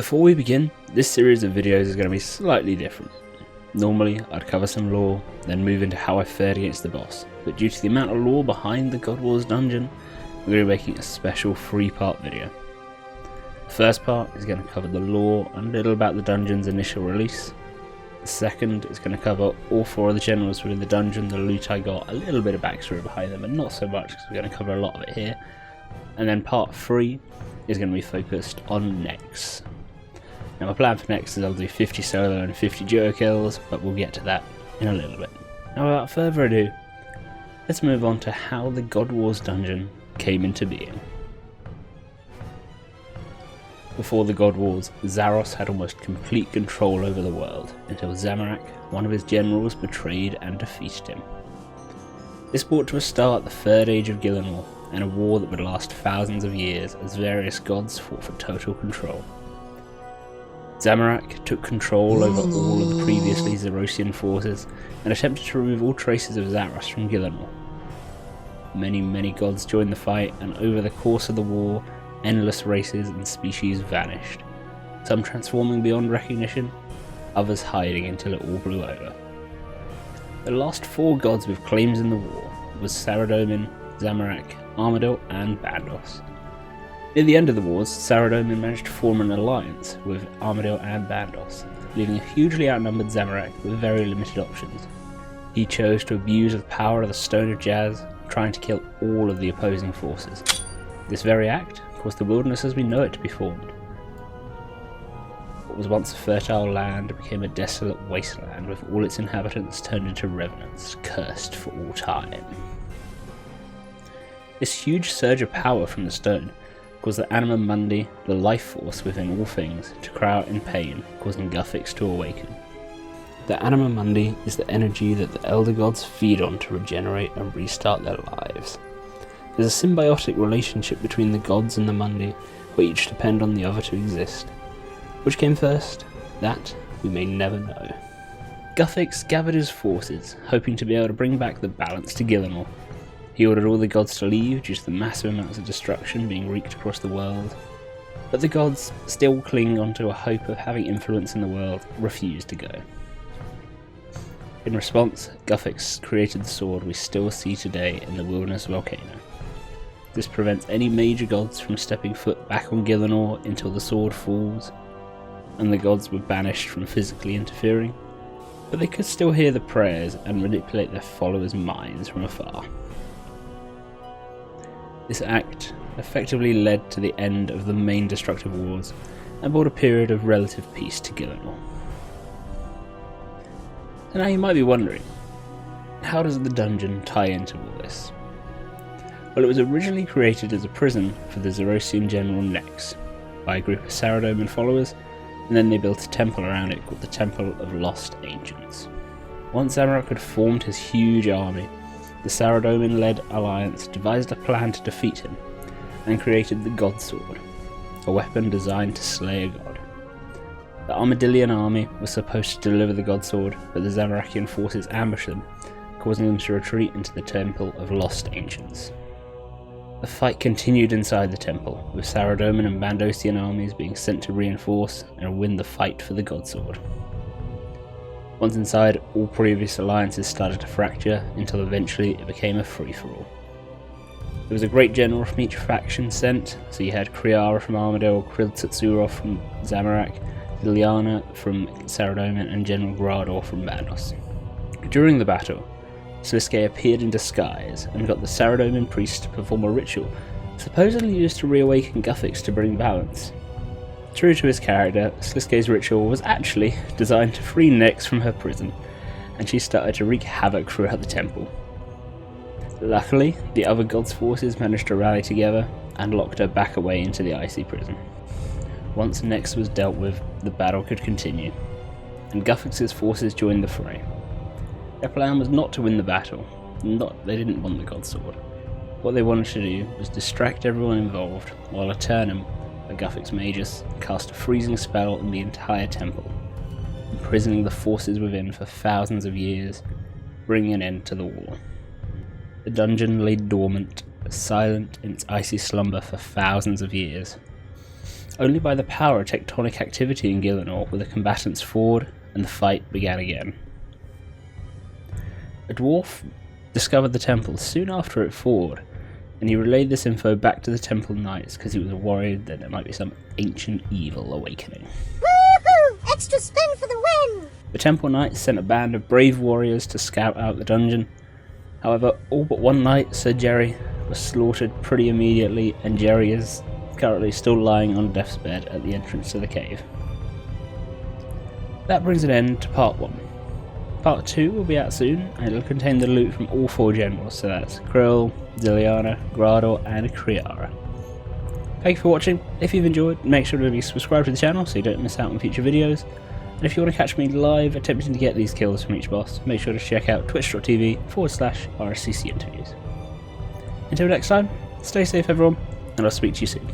Before we begin, this series of videos is going to be slightly different. Normally, I'd cover some lore, then move into how I fared against the boss, but due to the amount of lore behind the God Wars dungeon, I'm going to be making a special 3-part video. The first part is going to cover the lore and a little about the dungeon's initial release. The second is going to cover all 4 of the generals within the dungeon, the loot I got, a little bit of backstory behind them, and not so much because we're going to cover a lot of it here. And then part 3 is going to be focused on Nex. Now my plan for Nex is I'll do 50 solo and 50 duo kills, but we'll get to that in a little bit. Now without further ado, let's move on to how the God Wars dungeon came into being. Before the God Wars, Zaros had almost complete control over the world, until Zamorak, one of his generals, betrayed and defeated him. This brought to a start the Third Age of Gielinor, and a war that would last thousands of years as various gods fought for total control. Zamorak took control over all of the previously Zerosian forces and attempted to remove all traces of Zaros from Gielinor. Many gods joined the fight, and over the course of the war, endless races and species vanished, some transforming beyond recognition, others hiding until it all blew over. The last 4 gods with claims in the war was Saradomin, Zamorak, Armadyl and Bandos. Near the end of the wars, Saradomin managed to form an alliance with Armadyl and Bandos, leaving a hugely outnumbered Zamorak with very limited options. He chose to abuse the power of the Stone of Jazz, trying to kill all of the opposing forces. This very act caused the wilderness as we know it to be formed. What was once a fertile land became a desolate wasteland, with all its inhabitants turned into revenants, cursed for all time. This huge surge of power from the stone caused the Anima Mundi, the life force within all things, to cry out in pain, causing Guthix to awaken. The Anima Mundi is the energy that the Elder Gods feed on to regenerate and restart their lives. There's a symbiotic relationship between the gods and the Mundi, where each depend on the other to exist. Which came first? That we may never know. Guthix gathered his forces, hoping to be able to bring back the balance to Gielinor. He ordered all the gods to leave due to the massive amounts of destruction being wreaked across the world, but the gods, still clinging onto a hope of having influence in the world, refused to go. In response, Guthix created the sword we still see today in the Wilderness Volcano. This prevents any major gods from stepping foot back on Gielinor until the sword falls, and the gods were banished from physically interfering, but they could still hear the prayers and manipulate their followers' minds from afar. This act effectively led to the end of the main destructive wars and brought a period of relative peace to Gielinor. So now you might be wondering, how does the dungeon tie into all this? Well, it was originally created as a prison for the Zerosian general Nex by a group of Saradomin followers, and then they built a temple around it called the Temple of Lost Ancients. Once Zamorak had formed his huge army, the Saradomin-led alliance devised a plan to defeat him, and created the God Sword, a weapon designed to slay a god. The Armadillian army was supposed to deliver the God Sword, but the Zamorakian forces ambushed them, causing them to retreat into the Temple of Lost Ancients. The fight continued inside the temple, with Saradomin and Bandosian armies being sent to reinforce and win the fight for the God Sword. Once inside, all previous alliances started to fracture, until eventually it became a free-for-all. There was a great general from each faction sent, so you had kree'arra from Armadyl, Kril'Tsutzurov from Zamorak, Liliana from Saradomin, and General Grador from Bandos. During the battle, Sliske appeared in disguise and got the Saradomin priest to perform a ritual, supposedly used to reawaken Guthix to bring balance. True to his character, Sliske's ritual was actually designed to free Nex from her prison, and she started to wreak havoc throughout the temple. Luckily, the other gods' forces managed to rally together and locked her back away into the icy prison. Once Nex was dealt with, the battle could continue, and Guthix's forces joined the fray. Their plan was not to win the battle. They didn't want the God Sword. What they wanted to do was distract everyone involved, while Eternum, a Guthix Magus, cast a freezing spell on the entire temple, imprisoning the forces within for thousands of years, bringing an end to the war. The dungeon lay dormant, silent in its icy slumber for thousands of years, only by the power of tectonic activity in Gielinor were the combatants forward, and the fight began again. A dwarf discovered the temple soon after it thawed, and he relayed this info back to the temple knights because he was worried that there might be some ancient evil awakening. Woohoo! Extra spin for the win! The temple knights sent a band of brave warriors to scout out the dungeon. However, all but one knight, Sir Jerry, was slaughtered pretty immediately, and Jerry is currently still lying on death's bed at the entrance to the cave. That brings an end to part 1. Part 2 will be out soon, and it will contain the loot from all 4 generals, so that's Krill, Ziliana, Grador, and kree'arra. Thank you for watching. If you've enjoyed, make sure to be subscribed to the channel so you don't miss out on future videos. And if you want to catch me live attempting to get these kills from each boss, make sure to check out twitch.tv/RSCC interviews. Until next time, stay safe everyone, and I'll speak to you soon.